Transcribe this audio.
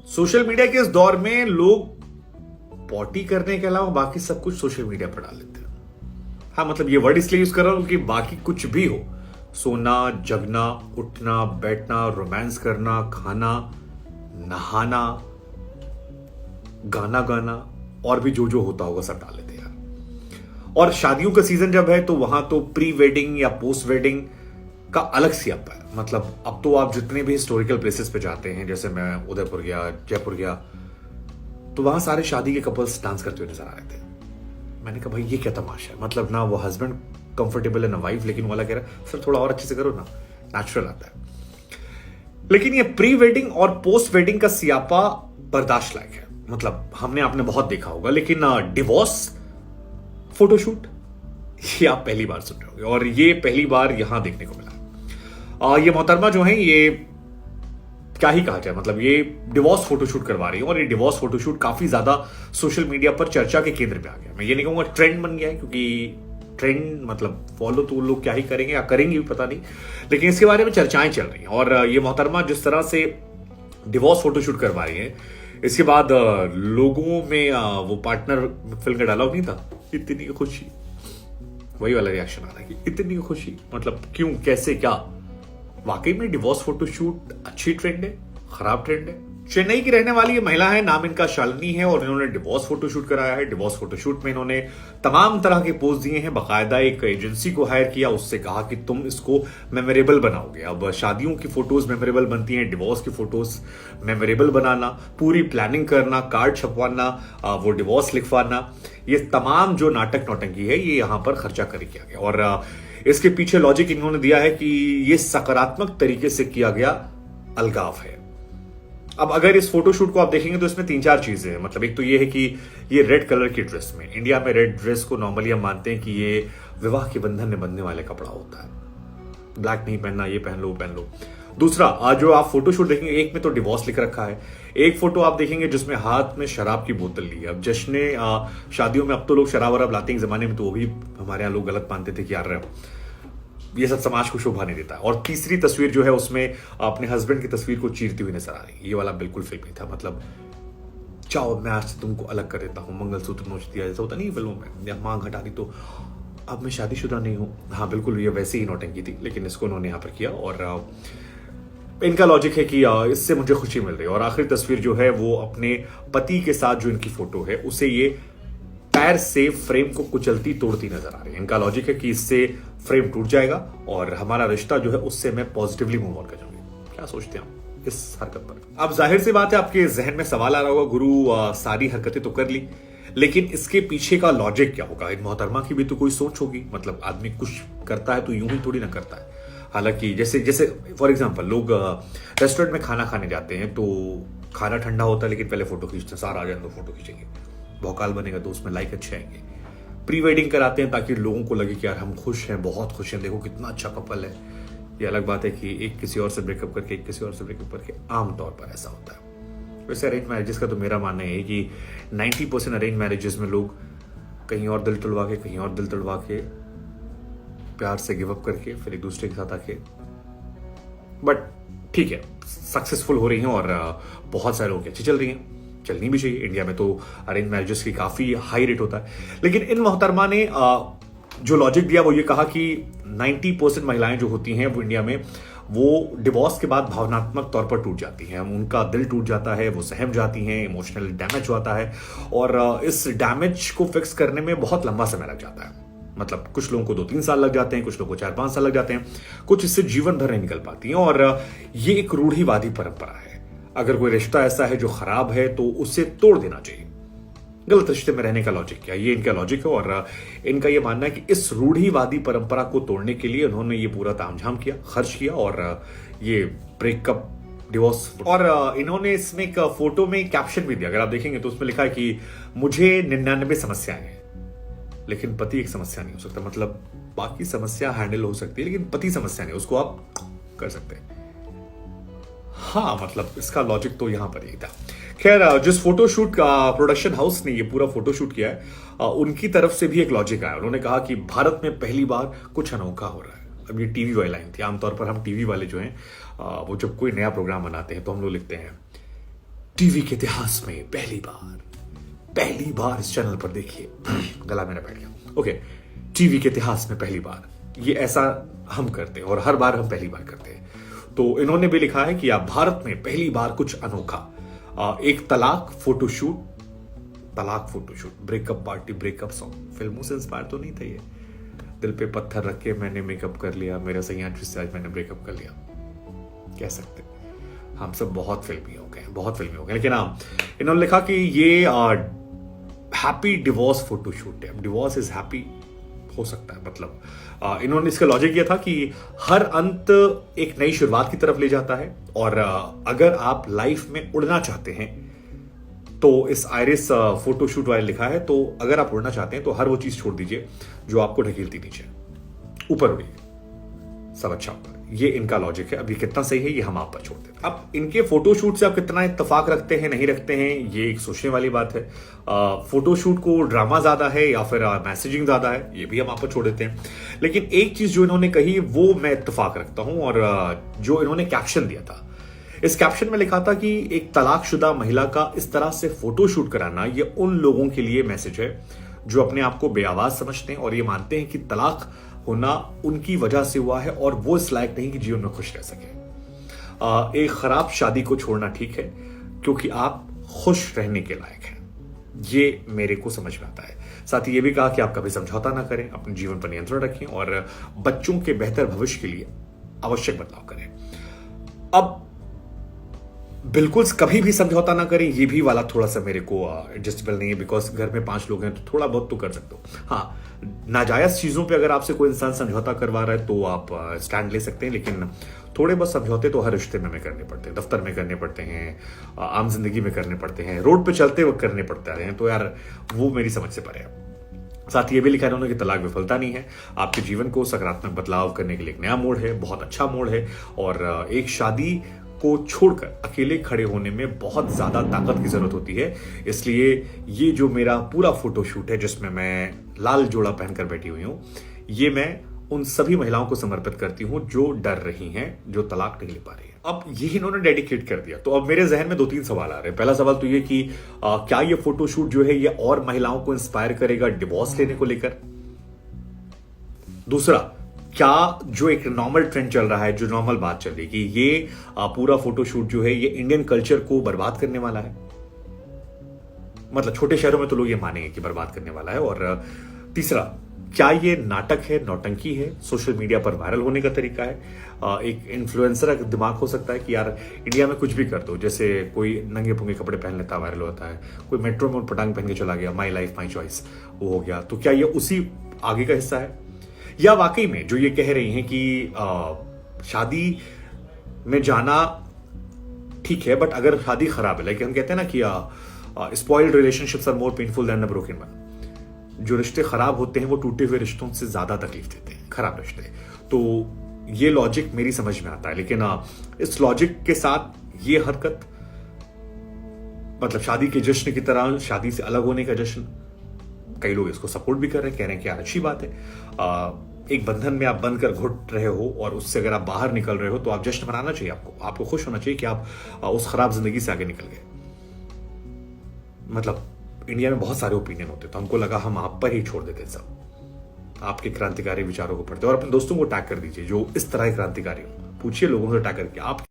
Social media के इस दौर में लोग पॉटी करने के अलावा बाकी सब कुछ सोशल मीडिया पर डाल लेते हैं। हाँ, मतलब ये वर्ड इसलिए यूज कर रहा हूं कि बाकी कुछ भी हो, सोना, जगना, उठना, बैठना, रोमांस करना, खाना, नहाना, गाना गाना और भी जो जो होता होगा सब डाल लेते हैं यार। और शादियों का सीजन जब है तो वहां तो प्री वेडिंग या पोस्ट वेडिंग का अलग सी आता है। मतलब अब तो आप जितने भी हिस्टोरिकल प्लेसेस पे जाते हैं, जैसे मैं उदयपुर गया, जयपुर गया, तो वहां सारे शादी के कपल्स डांस करते हुए नजर आ रहे थे। मैंने कहा भाई ये क्या तमाशा है, मतलब ना वो हस्बैंड कंफर्टेबल है ना वाइफ, लेकिन वाला कह रहा है सर थोड़ा और अच्छे से करो ना, नेचुरल आता है। लेकिन ये प्री वेडिंग और पोस्ट वेडिंग का सियापा बर्दाश्त लायक है। मतलब हमने आपने बहुत देखा होगा, लेकिन डिवोर्स फोटोशूट ये आप पहली बार सुन रहे होंगे, और ये पहली बार यहां देखने को मिला। ये मोहतरमा जो है, ये क्या ही कहा जाए, मतलब ये डिवोर्स फोटोशूट करवा रही है, और ये डिवोर्स फोटोशूट काफी ज्यादा सोशल मीडिया पर चर्चा के केंद्र में आ गया। मैं ये नहीं कहूंगा ट्रेंड बन गया है, क्योंकि ट्रेंड मतलब फॉलो तो लोग क्या ही करेंगे या करेंगे भी पता नहीं, लेकिन इसके बारे में चर्चाएं चल रही हैं। और ये मोहतरमा जिस तरह से डिवोर्स फोटोशूट करवा रही है, इसके बाद लोगों में वो पार्टनर फिल्म का डायलॉग नहीं था, इतनी खुशी, वही वाला रिएक्शन आ रहा है कि इतनी खुशी, मतलब क्यों, कैसे, क्या। वाकई में डिवोर्स फोटोशूट अच्छी ट्रेंड है, खराब ट्रेंड है? चेन्नई की रहने वाली ये महिला है, नाम इनका शालिनी है, और इन्होंने डिवोर्स फोटोशूट कराया है। डिवोर्स फोटोशूट में इन्होंने तमाम तरह के पोज दिए हैं, बाकायदा एक एजेंसी को हायर किया, उससे कहा कि तुम इसको मेमोरेबल बनाओगे। अब शादियों की फोटोज मेमोरेबल बनती हैं, डिवोर्स की फोटोज मेमोरेबल बनाना, पूरी प्लानिंग करना, कार्ड छपवाना, वो डिवोर्स लिखवाना, ये तमाम जो नाटक नौटंकी है ये यहां पर खर्चा कर किया गया। और इसके पीछे लॉजिक इन्होंने दिया है कि ये सकारात्मक तरीके से किया गया अलगाव है। अब अगर इस फोटोशूट को आप देखेंगे तो इसमें 3-4 चीजें हैं। मतलब एक तो ये है कि ये रेड कलर की ड्रेस में, इंडिया में रेड ड्रेस को नॉर्मली हम मानते हैं कि ये विवाह के बंधन में बंधने वाले कपड़ा होता है, ब्लैक नहीं पहनना, ये पहन लो, वो पहन लो। दूसरा, आज जो आप फोटोशूट देखेंगे, एक में तो डिवोर्स लिख रखा है, एक फोटो आप देखेंगे जिसमें हाथ में शराब की बोतल ली है। अब जश्न शादियों में अब तो लोग शराब वराब लाते हैं, जमाने में तो वो भी हमारे यहाँ लोग गलत मानते थे कि यार ये सब समाज को शोभा नहीं देता है। और तीसरी तस्वीर जो है उसमें अपने हस्बैंड की तस्वीर को चीरती हुई नजर आ रही है। ये वाला बिल्कुल फिल्मी था, मतलब चाहो मैं आज से तुमको अलग कर देता हूँ, मंगलसूत्र नोच दिया, जैसा होता नहीं फिल्मों में, या मांग हटा दी तो अब मैं शादीशुदा नहीं हूँ। हाँ बिल्कुल, ये वैसे ही नौटंकी थी, लेकिन इसको उन्होंने यहाँ पर किया। और इनका लॉजिक है कि इससे मुझे खुशी मिल रही है। और आखिरी तस्वीर जो है वो अपने पति के साथ जो इनकी फोटो है, उसे ये पैर से फ्रेम को कुचलती तोड़ती नजर आ रही है। इनका लॉजिक है कि इससे फ्रेम टूट जाएगा और हमारा रिश्ता जो है उससे मैं पॉजिटिवली मूव ऑन कर जाऊंगी। क्या सोचते हैं इस हरकत पर? अब जाहिर सी बात है आपके जहन में सवाल आ रहा होगा, गुरु सारी हरकतें तो कर ली, लेकिन इसके पीछे का लॉजिक क्या होगा? इन मोहतरमा की भी तो कोई सोच होगी। मतलब आदमी कुछ करता है तो यूं ही थोड़ी ना करता है। हालांकि जैसे जैसे फॉर एग्जाम्पल लोग रेस्टोरेंट में खाना खाने जाते हैं तो खाना ठंडा होता है, लेकिन पहले फोटो खींचते हैं, सारा आ जाए तो फोटो खींचेंगे, भौकाल बनेगा तो उसमें लाइक अच्छे आएंगे। प्री वेडिंग कराते हैं ताकि लोगों को लगे कि यार हम खुश हैं, बहुत खुश हैं, देखो कितना अच्छा कपल है। ये अलग बात है कि एक किसी और से ब्रेकअप करके, एक किसी और से ब्रेकअप करके, आमतौर पर ऐसा होता है। वैसे अरेंज मैरिजेस का तो मेरा मानना है कि 90% अरेंज मैरिजेस में लोग कहीं और दिल तुड़वा के, कहीं और दिल तुड़वा के, प्यार से गिव अप करके फिर एक दूसरे के साथ आके, बट ठीक है, सक्सेसफुल हो रही हैं और बहुत सारे लोगों की अच्छी चल रही हैं, चलनी भी चाहिए। इंडिया में तो अरेंज मैरिजेस की काफी हाई रेट होता है। लेकिन इन मोहतरमा ने जो लॉजिक दिया वो ये कहा कि 90% महिलाएं जो होती हैं वो इंडिया में वो डिवोर्स के बाद भावनात्मक तौर पर टूट जाती हैं, उनका दिल टूट जाता है, वो सहम जाती हैं, इमोशनल डैमेज होता है, और इस डैमेज को फिक्स करने में बहुत लंबा समय लग जाता है। मतलब कुछ लोगों को 2-3 साल लग जाते हैं, कुछ लोगों को 4-5 साल लग जाते हैं, कुछ इससे जीवन भर नहीं निकल पाती हैं। और ये एक रूढ़िवादी परंपरा है। अगर कोई रिश्ता ऐसा है जो खराब है तो उसे तोड़ देना चाहिए। गलत रिश्ते में रहने का लॉजिक क्या, ये इनका लॉजिक है। और इनका ये मानना है कि इस रूढ़िवादी परंपरा को तोड़ने के लिए उन्होंने ये पूरा तामझाम किया, खर्च किया, और ये ब्रेकअप, डिवोर्स। और इन्होंने इसमें एक फोटो में कैप्शन भी दिया, अगर आप देखेंगे तो उसमें लिखा है कि मुझे 99 समस्याएं हैं, लेकिन पति एक समस्या नहीं हो सकता। मतलब बाकी समस्या हैंडल हो सकती है, लेकिन पति समस्या नहीं, उसको आप कर सकते हैं। हाँ, मतलब इसका लॉजिक तो यहां पर ही था। खैर, जिस फोटोशूट का प्रोडक्शन हाउस ने ये पूरा फोटोशूट किया है, उनकी तरफ से भी एक लॉजिक आया। उन्होंने कहा कि भारत में पहली बार कुछ अनोखा हो रहा है। अब ये टीवी वाली लाइन थी। आमतौर पर हम टीवी वाले जो हैं वो जब कोई नया प्रोग्राम बनाते हैं तो हम लोग लिखते हैं टीवी के इतिहास में पहली बार इस चैनल पर देखिए गला मेरा बैठ गया। ओके, टीवी के इतिहास में पहली बार, ये ऐसा हम करते हैं और हर बार हम पहली बार करते हैं। तो इन्होंने भी लिखा है कि आप भारत में पहली बार कुछ अनोखा, एक तलाक photoshoot, breakup party, breakup song. फिल्मों से इंस्पायर तो नहीं था ये। दिल पे पत्थर रख के मैंने मेकअप कर लिया, मेरा सैयाद से आज मैंने ब्रेकअप कर लिया, कह सकते हैं। हम सब बहुत फिल्मी हो गए। लेकिन इन्होंने लिखा कि ये हैप्पी डिवोर्स फोटोशूट है। डिवोर्स इज हैप्पी हो सकता है, मतलब इन्होंने इसका लॉजिक ये था कि हर अंत एक नई शुरुआत की तरफ ले जाता है, और अगर आप लाइफ में उड़ना चाहते हैं तो इस आयरिस फोटोशूट वाले लिखा है, तो अगर आप उड़ना चाहते हैं तो हर वो चीज छोड़ दीजिए जो आपको ढकेलती नीचे, ऊपर उड़िए, सब अच्छा होगा। ये इनका लॉजिक है। अब ये कितना सही है ये हम आप पर छोड़ देते हैं। अब इनके फोटोशूट से आप कितना इत्तेफाक रखते हैं नहीं रखते हैं, ये एक सोचने वाली बात है। फोटोशूट को ड्रामा ज्यादा है या फिर मैसेजिंग ज्यादा है, ये भी हम आप पर छोड़ देते हैं। लेकिन एक चीज जो इन्होंने कही वो मैं इत्तेफाक रखता हूं, और जो इन्होंने कैप्शन दिया था, इस कैप्शन में लिखा था कि एक तलाकशुदा महिला का इस तरह से फोटोशूट कराना, ये उन लोगों के लिए मैसेज है जो अपने आप को बेआवाज समझते हैं और ये मानते हैं कि तलाक होना उनकी वजह से हुआ है और वो इस लायक नहीं कि जीवन में खुश रह सके। एक खराब शादी को छोड़ना ठीक है क्योंकि आप खुश रहने के लायक हैं, ये मेरे को समझ में आता है। साथ ही ये भी कहा कि आप कभी समझौता ना करें, अपने जीवन पर नियंत्रण रखें और बच्चों के बेहतर भविष्य के लिए आवश्यक बदलाव करें। अब बिल्कुल कभी भी समझौता ना करें, ये भी वाला थोड़ा सा मेरे को एडजस्टेबल नहीं है, बिकॉज घर में 5 लोग हैं तो थोड़ा बहुत तो कर सकते हो। हाँ, नाजायज चीजों पे अगर आपसे कोई इंसान समझौता करवा रहा है तो आप स्टैंड ले सकते हैं, लेकिन थोड़े बहुत समझौते तो हर रिश्ते में करने पड़ते हैं, दफ्तर में करने पड़ते हैं, आम जिंदगी में करने पड़ते हैं, रोड पे चलते वक्त करने पड़ते हैं, तो यार वो मेरी समझ से परे है। साथ ही ये भी लिखा है उन्होंने कि तलाक विफलता नहीं है, आपके जीवन को सकारात्मक बदलाव करने के लिए एक नया मोड़ है, बहुत अच्छा मोड़ है, और एक शादी को छोड़कर अकेले खड़े होने में बहुत ज्यादा ताकत की जरूरत होती है। इसलिए ये जो मेरा पूरा फोटोशूट है जिसमें मैं लाल जोड़ा पहनकर बैठी हुई हूं, ये मैं उन सभी महिलाओं को समर्पित करती हूं जो डर रही हैं, जो तलाक नहीं ले पा रही हैं। अब यही इन्होंने डेडिकेट कर दिया, तो अब मेरे जहन में 2-3 सवाल आ रहे हैं। पहला सवाल तो ये कि क्या ये फोटोशूट जो है ये और महिलाओं को इंस्पायर करेगा डिवोर्स लेने को लेकर? दूसरा, क्या जो एक नॉर्मल ट्रेंड चल रहा है, जो नॉर्मल बात चल रही है कि ये पूरा फोटोशूट जो है ये इंडियन कल्चर को बर्बाद करने वाला है? मतलब छोटे शहरों में तो लोग ये मानेंगे कि बर्बाद करने वाला है। और तीसरा, क्या ये नाटक है, नौटंकी है, सोशल मीडिया पर वायरल होने का तरीका है? एक इन्फ्लुएंसर का दिमाग हो सकता है कि यार इंडिया में कुछ भी कर दो, जैसे कोई नंगे पुंगे कपड़े पहन लेता है, वायरल होता है, कोई मेट्रो में पटांग पहन के चला गया, माई लाइफ माई चॉइस, वो हो गया। तो क्या ये उसी आगे का हिस्सा है, या वाकई में जो ये कह रही हैं कि शादी में जाना ठीक है बट अगर शादी खराब है, लाइक हम कहते हैं ना कि spoiled relationships are more painful than the broken one. जो रिश्ते खराब होते हैं वो टूटे हुए रिश्तों से ज्यादा तकलीफ देते हैं, खराब रिश्ते। तो ये लॉजिक मेरी समझ में आता है, लेकिन इस लॉजिक के साथ ये हरकत, मतलब शादी के जश्न की तरह शादी से अलग होने का जश्न, कई लोग इसको सपोर्ट भी कर रहे हैं, कह रहे हैं कि यार अच्छी बात है। एक बंधन में आप बंद कर घुट रहे हो और उससे अगर आप बाहर निकल रहे हो तो आप जश्न मनाना चाहिए, आपको खुश होना चाहिए कि आप उस खराब जिंदगी से आगे निकल गए। मतलब इंडिया में बहुत सारे ओपिनियन होते, तो हमको लगा हम आप पर ही छोड़ देते सब। आपके क्रांतिकारी विचारों को पढ़ते और अपने दोस्तों को टैग कर दीजिए जो इस तरह के क्रांतिकारी हो, पूछिए लोगों से टैग करके आप